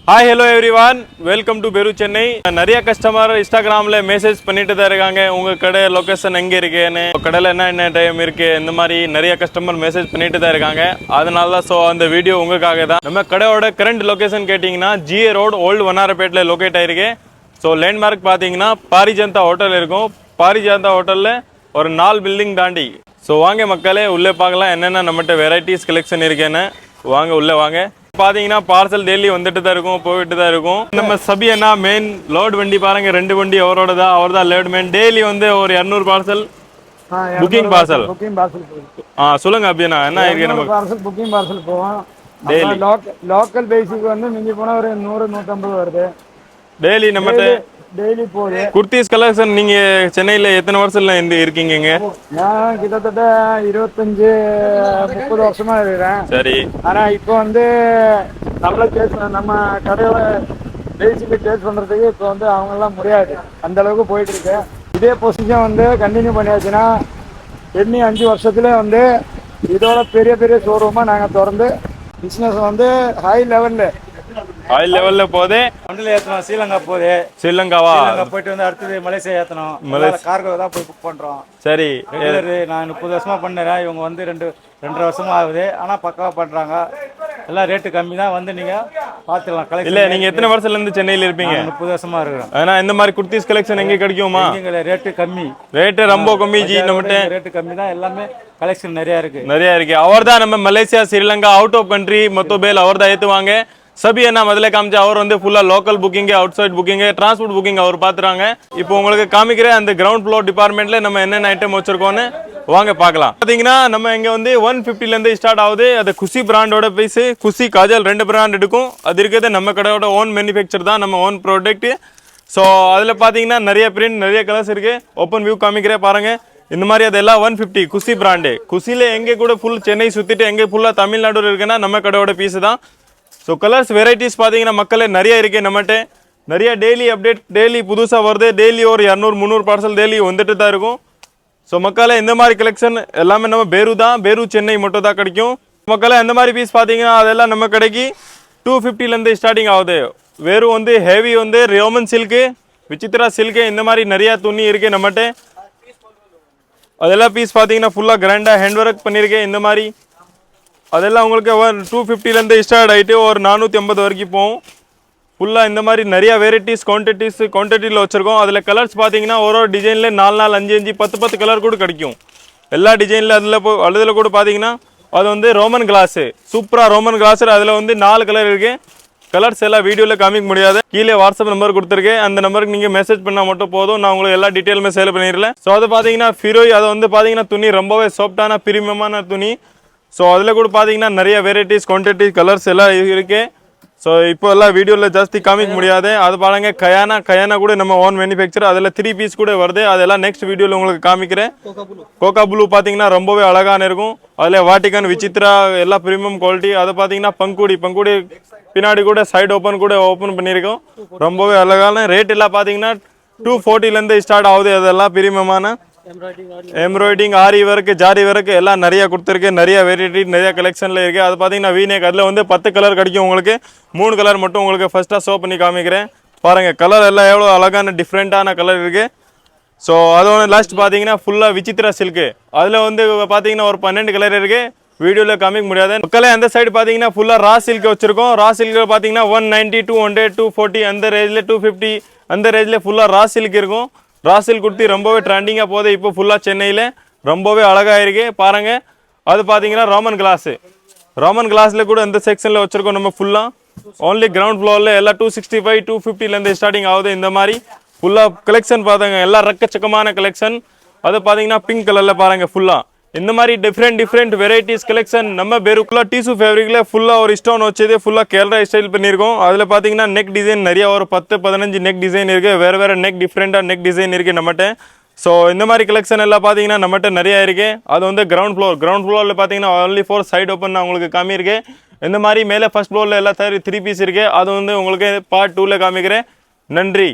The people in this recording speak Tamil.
Hi, hello everyone. Welcome to Beru Chennai. நிறைய கஸ்டமர் இன்ஸ்டாகிராமில் மெசேஜ் பண்ணிட்டு தான் இருக்காங்க. உங்கள் கடை லொக்கேஷன் எங்கே இருக்குன்னு, கடையில் என்ன டைம் இருக்குது, இந்த மாதிரி நிறைய கஸ்டமர் மெசேஜ் பண்ணிட்டு தான் இருக்காங்க. அதனால தான் அந்த வீடியோ உங்களுக்காக தான். நம்ம கடையோட கரண்ட் லொக்கேஷன் கேட்டிங்கன்னா ஜிஏ ரோடு ஓல்டு வண்ணாரப்பேட்டில் லொக்கேட் ஆயிருக்கு. லேண்ட்மார்க் பார்த்தீங்கன்னா பாரிஜாந்தா ஹோட்டல் இருக்கும். பாரிஜாந்தா ஹோட்டலில் ஒரு 4 பில்டிங் தாண்டி. வாங்க மக்களே உள்ளே பார்க்கலாம் என்னென்ன நம்மகிட்ட வெரைட்டிஸ் கலெக்ஷன் இருக்குன்னு. வாங்க உள்ளே வாங்க. பாத்தீங்கன்னா பார்சல் டெய்லி வந்துட்டு தான் இருக்கும், போயிட்டு தான் இருக்கும். நம்ம சபி அண்ணா மெயின் லோட் வண்டி பாருங்க, 2 வண்டி அவரோட தான், அவர் தான் லோட் மேன். டெய்லி வந்து ஒரு 200 பார்சல் புக்கிங் பார்சல். சொல்லுங்க அப்படின்னா என்ன இருக்கு நம்ம பார்சல் புக்கிங் பார்சல் போவோம். டெய்லி லோக்கல் பேசிக் வந்து மிஞ்சி போனா ஒரு 100-150 வருது டெய்லி நம்மகிட்ட. டெய்லி போகுது. குர்த்திஸ் கலெக்ஷன் நீங்க சென்னையில எத்தனை வருஷத்துல இருந்து இருக்கீங்க? நான் கிட்டத்தட்ட 25-30 வருஷமா இருக்கிறேன். சரி. ஆனா இப்போ வந்து நம்ம கடையோட பேசிக்கு டேஸ்ட் பண்றதுக்கு இப்போ வந்து அவங்க எல்லாம் முடியாது, அந்த அளவுக்கு போயிட்டு இருக்கு. இதே பொசிஷன் வந்து கண்டினியூ பண்ணியாச்சுன்னா இன்னும் 5 வருஷத்துல வந்து இதோட பெரிய பெரிய ஷோரூமா நாங்க திறந்து பிசினஸ் வந்து ஹை லெவல்ல போதே ஏற்றணும். ஸ்ரீலங்கா போகுது. ஸ்ரீலங்காவா போயிட்டு வந்து அடுத்தது மலேசியா ஏற்றணும். கார்கோ தான் போய் புக் பண்றோம். சரி. நான் 30 வருஷமா பண்ணேன். இவங்க வந்து 2.5 வருஷமா ஆகுது. ஆனா பக்காவா பண்றாங்க. எல்லாம் ரேட்டு கம்மி தான். வந்து நீங்க பாத்துக்கலாம். இல்ல நீங்க எத்தனை வருஷத்துல இருந்து சென்னையில இருப்பீங்க? 30 வருஷமா இருக்கிறேன். ஆனா இந்த மாதிரி குர்த்திஸ் கலெக்ஷன் எங்க கிடைக்குமா? ரேட்டு கம்மி. ரேட்டு ரொம்ப கம்மி ஜி. நம்மகிட்ட ரேட்டு கம்மி தான். எல்லாமே கலெக்ஷன் நிறைய இருக்கு. அவர் தான் நம்ம Malaysia, Sri Lanka, out of country மொத்த பேல் அவர் தான் ஏத்துவாங்க. சபி என்ன முதல்ல காமிச்சு அவர் வந்து ஃபுல்லா local booking, outside booking, transport booking அவர் பாத்துறாங்க. இப்போ உங்களுக்கு காமிக்கிற அந்த கிரவுண்ட் ஃப்ளோர் டிபார்ட்மெண்ட்ல நம்ம என்னென்ன ஐட்டம் வச்சிருக்கோம்னு வாங்க பார்க்கலாம். பாத்தீங்கன்னா நம்ம இங்க வந்து 150ல இருந்து ஸ்டார்ட் ஆகுது. அது குஷி பிராண்டோட பீஸ். குஷி காஜல் 2 பிராண்ட் இருக்கும். அது இருக்கிறது நம்ம கடையோட ஓன் மேனுஃபேக்சர் தான், நம்ம ஓன் ப்ராடக்ட். அதுல பாத்தீங்கன்னா நிறைய பிரிண்ட், நிறைய கலர்ஸ் இருக்கு. ஓப்பன் வியூ காமிக்கிறேன் பாருங்க. இந்த மாதிரி அதெல்லாம் 150 குஷி பிராண்டு. குஷில எங்க கூட ஃபுல் சென்னை சுத்திட்டு எங்க ஃபுல்லா தமிழ்நாடு இருக்குன்னா நம்ம கடையோட பீஸ் தான். கலர்ஸ் வெரைட்டிஸ் பார்த்தீங்கன்னா மக்களே நிறைய இருக்கு. நம்மகிட்ட நிறைய டெய்லி அப்டேட், டெய்லி புதுசாக வருது. டெய்லி ஒரு 200-300 பார்சல் டெய்லி வந்துட்டு தான் இருக்கும். மக்களே இந்த மாதிரி கலெக்ஷன் எல்லாமே நம்ம பேரு சென்னை மட்டும் தான் கிடைக்கும். மக்களே இந்த மாதிரி பீஸ் பார்த்தீங்கன்னா அதெல்லாம் நம்ம கடைக்கு 250லேருந்து ஸ்டார்டிங் ஆகுது. வெறும் வந்து ஹெவி வந்து ரோமன் சில்க்கு, விசித்ரா சில்க்கு, இந்த மாதிரி நிறையா துணி இருக்கு நம்மகிட்ட. அதெல்லாம் பீஸ் பார்த்தீங்கன்னா ஃபுல்லாக கிராண்டாக ஹேண்ட் ஒர்க் பண்ணியிருக்கேன். இந்த மாதிரி அதெல்லாம் உங்களுக்கு 250லேருந்து ஸ்டார்ட் ஆகிட்டு ஒரு 450 வரைக்கும் போகும். ஃபுல்லாக இந்த மாதிரி நிறையா வெரைட்டிஸ் குவான்டிட்டியில் வச்சுருக்கோம். அதில் கலர்ஸ் பார்த்தீங்கன்னா ஒரு டிசைனில் 4 5 10 கலர் கூட கிடைக்கும். எல்லா டிசைனில் அதில் கூட பார்த்தீங்கன்னா அது வந்து ரோமன் கிளாஸு, சூப்பராக ரோமன் கிளாஸு. அதில் வந்து 4 கலர் இருக்குது. கலர்ஸ் எல்லாம் வீடியோவில் காமிக்க முடியாது. கீழே வாட்ஸ்அப் நம்பர் கொடுத்துருக்கேன். அந்த நம்பருக்கு நீங்கள் மெசேஜ் பண்ணால் மட்டும் போதும், நான் உங்களுக்கு எல்லா டீட்டெயிலுமே சேல் பண்ணிடல. அது பார்த்தீங்கன்னா ஃபிரோய், அது வந்து பார்த்தீங்கன்னா துணி ரொம்பவே சாஃப்டான பிரீமியமான துணி. அதில் கூட பார்த்தீங்கன்னா நிறைய வெரைட்டிஸ், குவான்டிட்டிஸ், கலர்ஸ் எல்லாம் இருக்கு. இப்போ எல்லாம் வீடியோவில் ஜாஸ்தி காமிக்க முடியாது. அது பாருங்க கயானா கூட நம்ம ஓன் மேனுஃபேக்சர். அதில் 3 பீஸ் கூட வருது. அதெல்லாம் நெக்ஸ்ட் வீடியோவில் உங்களுக்கு காமிக்கிறேன். கோகா ப்ளூ பார்த்தீங்கன்னா ரொம்பவே அழகான இருக்கும். அதில் வாட்டிகன், விசித்ரா எல்லாம் ப்ரீமியம் குவாலிட்டி. அதை பார்த்தீங்கன்னா பங்குடி பின்னாடி கூட சைடு ஓப்பன் பண்ணியிருக்கோம். ரொம்பவே அழகான ரேட் எல்லாம் பார்த்தீங்கன்னா 240லேருந்து ஸ்டார்ட் ஆகுது. அதெல்லாம் பிரீமியமான எம்ப்ராய்டிங், ஆரி ஒர்க், ஜாரி ஒர்க் எல்லாம் நிறைய கொடுத்துருக்கு. நிறைய வெரைட்டி, நிறைய கலெக்ஷன்ல இருக்கு. அது பார்த்தீங்கன்னா வீனேக், அதில் வந்து 10 கலர் கிடைக்கும் உங்களுக்கு. 3 கலர் மட்டும் உங்களுக்கு ஃபர்ஸ்ட்டாக ஷோ பண்ணி காமிக்கிறேன் பாருங்க. கலர் எல்லாம் எவ்வளோ அழகான டிஃப்ரெண்டான கலர் இருக்கு. அதோட லாஸ்ட் பார்த்தீங்கன்னா ஃபுல்லாக விசித்ரா சில்க்கு. அதில் வந்து பார்த்தீங்கன்னா ஒரு 12 கலர் இருக்கு. வீடியோவில் காமிக்க முடியாது. மக்களே அந்த சைடு பார்த்தீங்கன்னா ஃபுல்லாக ரா சில்க் வச்சிருக்கோம். ரா சில்க் பார்த்தீங்கன்னா 190, 200, 240 அந்த ரேஞ்சில், 250 அந்த ரேஞ்சில் ஃபுல்லாக ரா சில்க் இருக்கும். ராசில் குர்த்தி ரொம்பவே ட்ரெண்டிங்காக போகுது. இப்போ ஃபுல்லாக சென்னையில் ரொம்பவே அழகாக இருக்கு பாருங்க. அது பார்த்தீங்கன்னா ரோமன் கிளாஸில் கூட இந்த செக்ஷனில் வச்சுருக்கோம் நம்ம ஃபுல்லாக. ஓன்லி கிரவுண்ட் ஃப்ளோரில் எல்லாம் 265, 250லேருந்து ஸ்டார்டிங் ஆகுது. இந்த மாதிரி ஃபுல்லாக கலெக்ஷன் பார்த்தாங்க, எல்லாம் ரக்கச்சக்கமான கலெக்ஷன். அது பார்த்தீங்கன்னா பிங்க் கலரில் பாருங்கள் ஃபுல்லாக. இந்த மாதிரி டிஃப்ரெண்ட் வெரைட்டிஸ் கலெக்ஷன் நம்ம பேருக்குள்ள டிஷ்யூ ஃபேப்ரிக்ல ஃபுல்லாக ஒரு ஸ்டோன் வச்சது ஃபுல்லாக கேரளா ஸ்டைல் பண்ணியிருக்கோம். அதில் பார்த்தீங்கன்னா நெக் டிசைன் நிறைய ஒரு 10-15 நெக் டிசைன் இருக்குது. வேறு நெக் டிஃப்ரெண்டாக நெக் டிசைன் இருக்குது நம்மகிட்ட. இந்த மாதிரி கலெக்ஷன் எல்லாம் பார்த்தீங்கன்னா நம்மகிட்ட நிறைய இருக்குது. அது வந்து கிரவுண்ட் ஃப்ளோரில் பார்த்தீங்கன்னா only 4 சைடு ஓப்பன் நான் உங்களுக்கு காமியிருக்கேன். இந்த மாதிரி மேலே ஃபர்ஸ்ட் ஃப்ளோரில் எல்லாம் 3 பீஸ் இருக்குது. அது வந்து உங்களுக்கு பார்ட் 2ல காமிக்கிறேன். நன்றி.